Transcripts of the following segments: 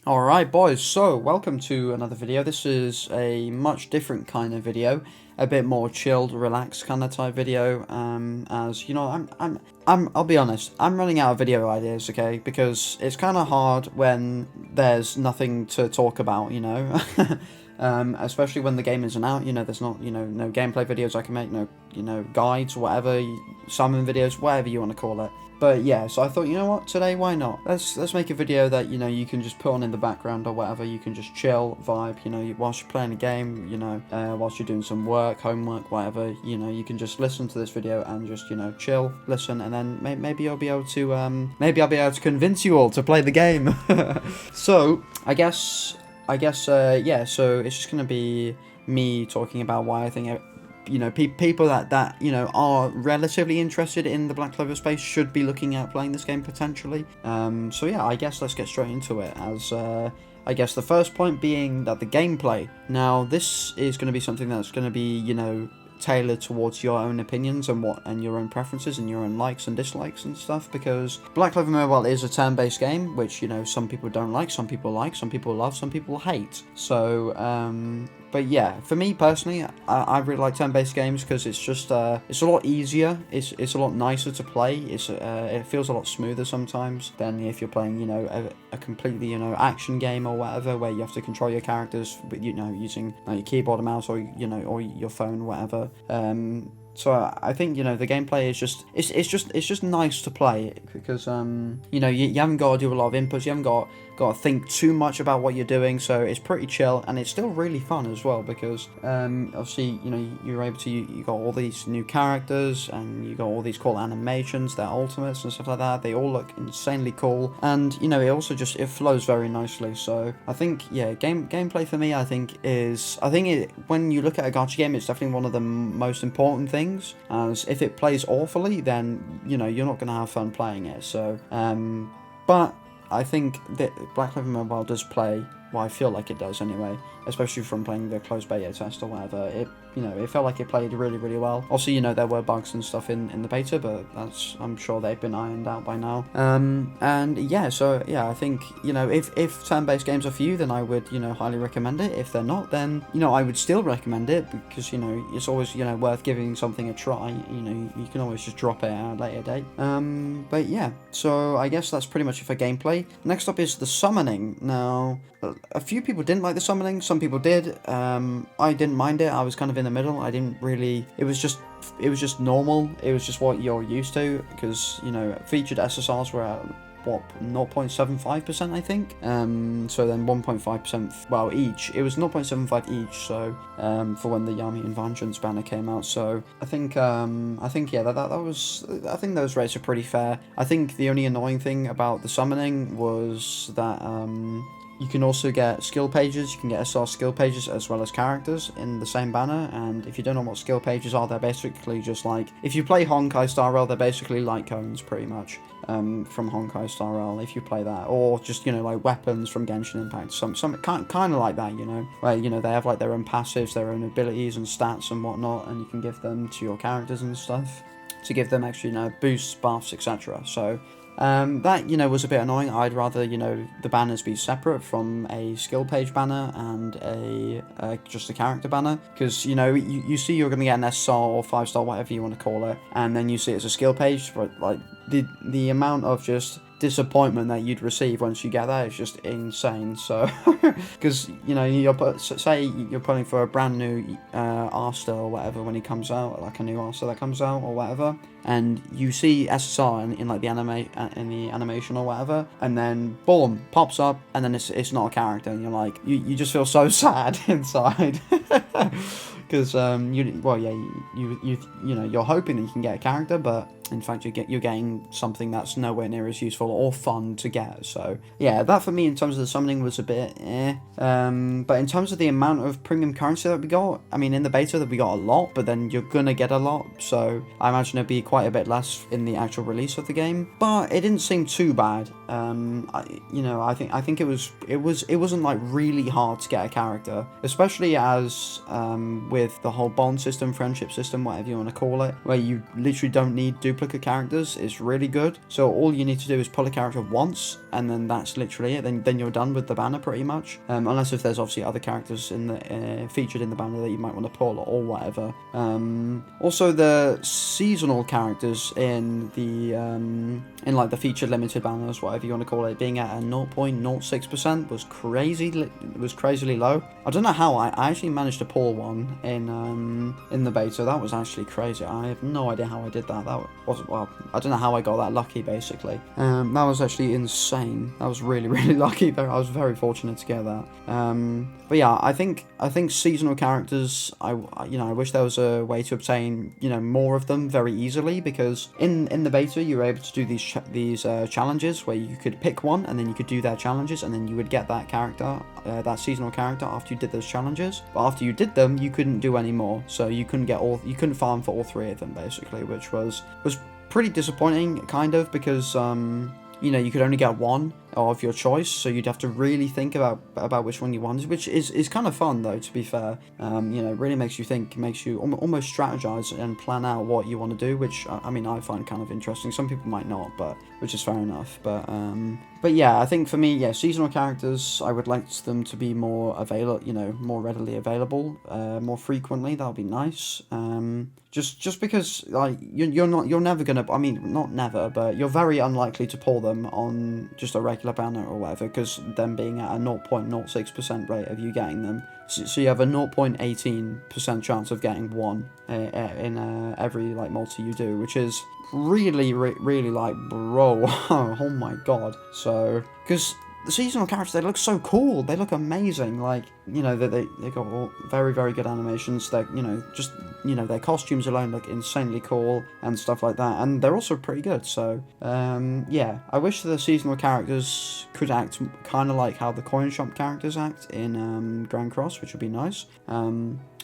Alright boys, so welcome to another video. This is a much different kind of video, a bit more chilled, relaxed kind of type video, as you know, I'll be honest, I'm running out of video ideas, okay, because it's kind of hard when there's nothing to talk about, you know, especially when the game isn't out, you know, there's not, no gameplay videos I can make, no, guides, whatever, summon videos, whatever you want to call it. But yeah, so I thought, you know what, today, why not? Let's make a video that, you can just put on in the background or whatever. You can just chill, vibe, whilst you're playing a game, whilst you're doing some work, homework, whatever, you can just listen to this video and just, chill, listen, and then maybe I'll be able to, maybe I'll be able to convince you all to play the game. So, I guess, yeah, so it's just going to be me talking about why I think people that are relatively interested in the Black Clover space should be looking at playing this game potentially. So yeah, I guess let's get straight into it. As I guess the first point being that the gameplay. Now this is going to be something that's going to be tailored towards your own opinions and your own preferences and your own likes and dislikes and stuff, because Black Clover Mobile is a turn-based game, which some people don't like, some people love, some people hate. So but yeah, for me personally, I really like turn-based games because it's just it's a lot easier, it's a lot nicer to play, it feels a lot smoother sometimes than if you're playing a completely action game or whatever, where you have to control your characters using your keyboard and mouse, or or your phone, whatever. So I think the gameplay is just it's just nice to play, because you haven't got to do a lot of inputs, you haven't got to think too much about what you're doing, so it's pretty chill, and it's still really fun as well, because obviously you're able to you got all these new characters, and you got all these cool animations, their ultimates and stuff like that. They all look insanely cool, and it also just it flows very nicely. So I think gameplay for me, I think when you look at a gacha game, it's definitely one of the most important things, as if it plays awfully, then you're not going to have fun playing it. So but I think that Black Clover Mobile does play, well, I feel like it does anyway, especially from playing the closed beta test or whatever. It felt like it played really, really well. Also, there were bugs and stuff in the beta, but I'm sure they've been ironed out by now. And yeah, so yeah, I think, if turn-based games are for you, then I would, highly recommend it. If they're not, then, I would still recommend it, because, it's always, worth giving something a try. You can always just drop it at a later date. But yeah, so I guess that's pretty much it for gameplay. Next up is the summoning. Now, a few people didn't like the summoning, some people did. I didn't mind it. I was kind of in the middle. I didn't really, it was just normal. It was just what you're used to, because featured SSRs were at 0.75%, I think. So then 1.5%, well, each. It was 0.75 each, so for when the Yami and Vengeance banner came out. So I think yeah, that was, I think those rates are pretty fair. I think the only annoying thing about the summoning was that you can also get skill pages. You can get SR skill pages as well as characters in the same banner, and if you don't know what skill pages are, they're basically just like, if you play Honkai Star Rail, they're basically light cones, pretty much, from Honkai Star Rail, if you play that, or just, like weapons from Genshin Impact, some kind of like that, where, they have like their own passives, their own abilities and stats and whatnot, and you can give them to your characters and stuff, to give them extra, boosts, buffs, etc. So that, was a bit annoying. I'd rather, the banners be separate from a skill page banner and just a character banner, because, you see you're going to get an S-star or 5-star, whatever you want to call it, and then you see it's a skill page, but, like, the amount of just disappointment that you'd receive once you get that is just insane. So because say you're pulling for a brand new Arster or whatever when he comes out, like a new Arster that comes out or whatever, and you see SSR in like the animation or whatever, and then boom, pops up, and then it's not a character, and you're like, you just feel so sad inside. Because you're hoping that you can get a character, but in fact you're getting something that's nowhere near as useful or fun to get. So yeah, that for me in terms of the summoning was a bit but in terms of the amount of premium currency that we got, I mean, in the beta that we got a lot, but then you're gonna get a lot, so I imagine it'd be quite a bit less in the actual release of the game, but it didn't seem too bad. I think it wasn't like really hard to get a character, especially as with the whole bond system, friendship system, whatever you want to call it, where you literally don't need duplicate characters, is really good. So all you need to do is pull a character once, and then that's literally it. Then you're done with the banner pretty much. Unless if there's obviously other characters in the featured in the banner that you might want to pull or whatever. Also, the seasonal characters in the in like the featured limited banners, whatever you want to call it, being at a 0.06% was crazy. It was crazily low. I don't know how I actually managed to pull one in the beta. That was actually crazy. I have no idea how I did that. That was, well, I don't know how I got that lucky, basically. That was actually insane. That was really, really lucky. I was very fortunate to get that. But yeah, I think seasonal characters, I wish there was a way to obtain, more of them very easily, because in the beta you were able to do these challenges where you could pick one and then you could do their challenges, and then you would get that character, that seasonal character, after you did those challenges. But after you did them, you couldn't do any more, so you couldn't farm for all three of them, basically, which was pretty disappointing, kind of, because you could only get one of your choice, so you'd have to really think about which one you wanted, which is kind of fun, though, to be fair. It really makes you think, makes you almost strategize and plan out what you want to do, which I find kind of interesting. Some people might not, but which is fair enough. But yeah, I think for me, yeah, seasonal characters, I would like them to be more available, more readily available, more frequently. That would be nice. Just because, like, you're never gonna, not never, but you're very unlikely to pull them on just a regular banner or whatever, because them being at a 0.06% rate of you getting them, so you have a 0.18% chance of getting one in every like multi you do, which is really like, bro. Oh my god. So because the seasonal characters, they look so cool, they look amazing, like, they got all very, very good animations, that, their costumes alone look insanely cool and stuff like that, and they're also pretty good. So yeah, I wish the seasonal characters could act kind of like how the coin shop characters act in Grand Cross, which would be nice.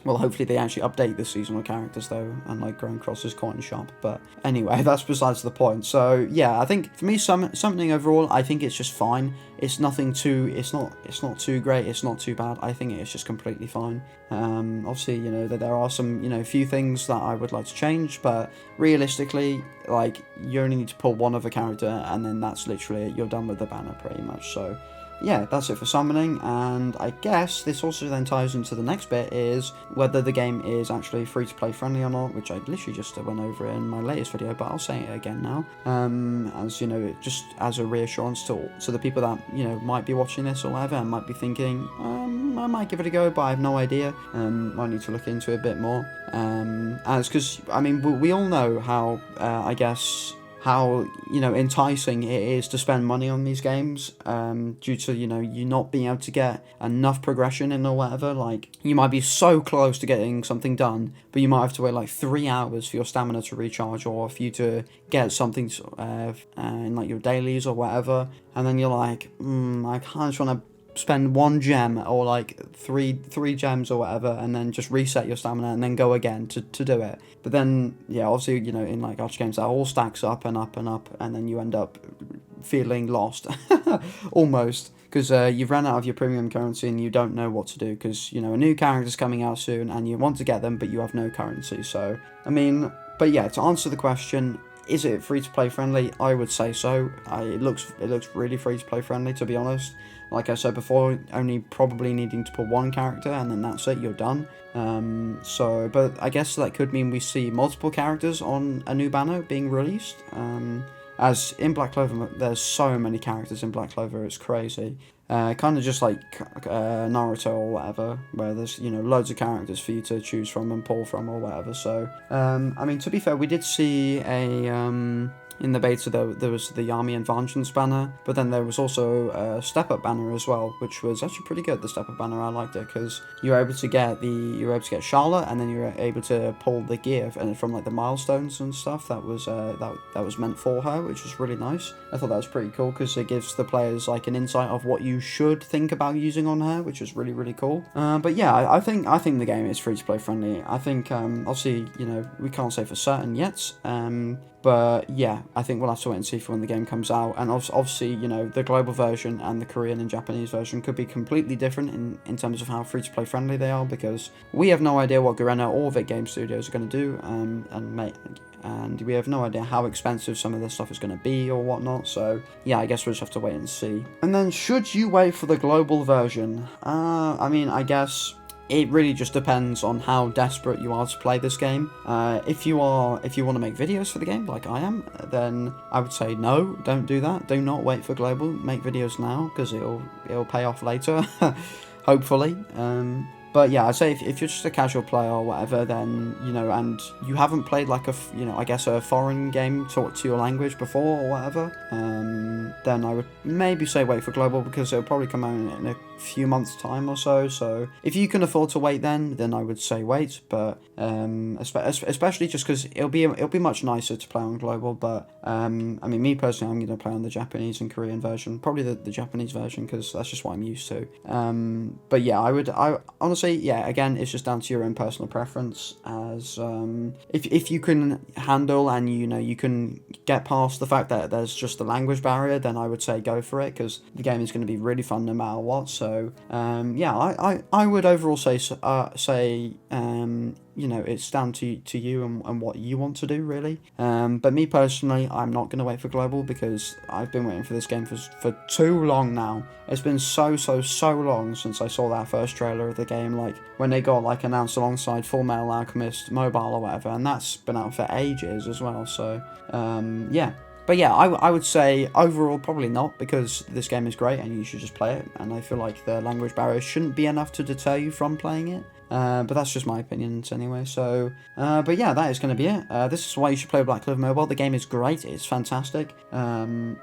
Well, hopefully they actually update the seasonal characters, though, unlike Grand Cross's coin shop. But anyway, that's besides the point. So yeah, I think for me, something overall, I think it's just fine. It's nothing too. It's not too great. It's not too bad. I think it's just completely fine. Obviously, that there are some, few things that I would like to change, but realistically, like, you only need to pull one of a character, and then that's literally it. You're done with the banner, pretty much. So yeah, that's it for summoning, and I guess this also then ties into the next bit, is whether the game is actually free-to-play friendly or not, which I literally just went over in my latest video, but I'll say it again now, as, just as a reassurance to the people that, might be watching this or whatever, and might be thinking, I might give it a go, but I have no idea, might need to look into it a bit more, because, we all know how, I guess, how enticing it is to spend money on these games, due to you not being able to get enough progression in or whatever. Like, you might be so close to getting something done, but you might have to wait like 3 hours for your stamina to recharge, or for you to get something in like your dailies or whatever, and then you're like, I kind of want to spend 1 gem or like three gems or whatever, and then just reset your stamina and then go again to do it. But then, yeah, obviously, in like gacha games, that all stacks up and up and up, and then you end up feeling lost almost, because you've run out of your premium currency and you don't know what to do, because a new character's coming out soon and you want to get them, but you have no currency. So but yeah, to answer the question, is it free-to-play friendly? I would say so. It looks really free-to-play friendly, to be honest. Like I said before, only probably needing to put one character, and then that's it, you're done. But I guess that could mean we see multiple characters on a new banner being released. As in Black Clover, there's so many characters in Black Clover, it's crazy. Kind of just like Naruto or whatever, where there's, loads of characters for you to choose from and pull from or whatever. So, to be fair, we did see in the beta, there was the Army and Vengeance banner, but then there was also a Step Up banner as well, which was actually pretty good. The Step Up banner, I liked it, because you were able to get Charlotte, and then you were able to pull the gear from like the milestones and stuff that was meant for her, which was really nice. I thought that was pretty cool, because it gives the players like an insight of what you should think about using on her, which is really, really cool. But yeah, I think the game is free to play friendly. I think obviously we can't say for certain yet. But yeah, I think we'll have to wait and see for when the game comes out. And obviously, you know, the global version and the Korean and Japanese version could be completely different in terms of how free-to-play friendly they are, because we have no idea what Garena or Vic Game Studios are going to do, and we have no idea how expensive some of this stuff is going to be or whatnot. So yeah, I guess we'll just have to wait and see. And then, should you wait for the global version? I mean, I guess it really just depends on how desperate you are to play this game. If you want to make videos for the game, like I am, then I would say no, don't do that. Do not wait for global. Make videos now, because it'll pay off later, hopefully. But yeah, I'd say if you're just a casual player or whatever, then, you know, and you haven't played like I guess a foreign game taught to your language before or whatever, then I would maybe say wait for global, because it'll probably come out in a few months' time or so. So if you can afford to wait, then I would say wait. But especially just because it'll be much nicer to play on global. But I mean, me personally, I'm going to play on the Japanese and Korean version, probably the Japanese version, because that's just what I'm used to. But yeah, I honestly, yeah, again, it's just down to your own personal preference. As if you can handle, and you know, you can get past the fact that there's just the language barrier, then I would say go for it, because the game is going to be really fun no matter what. So yeah, I would overall say you know, it's down to you and what you want to do, really. But me personally, I'm not going to wait for global, because I've been waiting for this game for too long now. It's been so long since I saw that first trailer of the game, like when they got like announced alongside Full Metal Alchemist Mobile or whatever, and that's been out for ages as well. So yeah. But yeah, I would say overall probably not, because this game is great and you should just play it, and I feel like the language barrier shouldn't be enough to deter you from playing it. But that's just my opinions anyway. So, but yeah, that is going to be it. This is why you should play Black Clover Mobile. The game is great. It's fantastic. And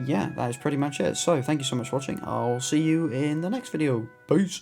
yeah, that is pretty much it. So, thank you so much for watching. I'll see you in the next video. Peace.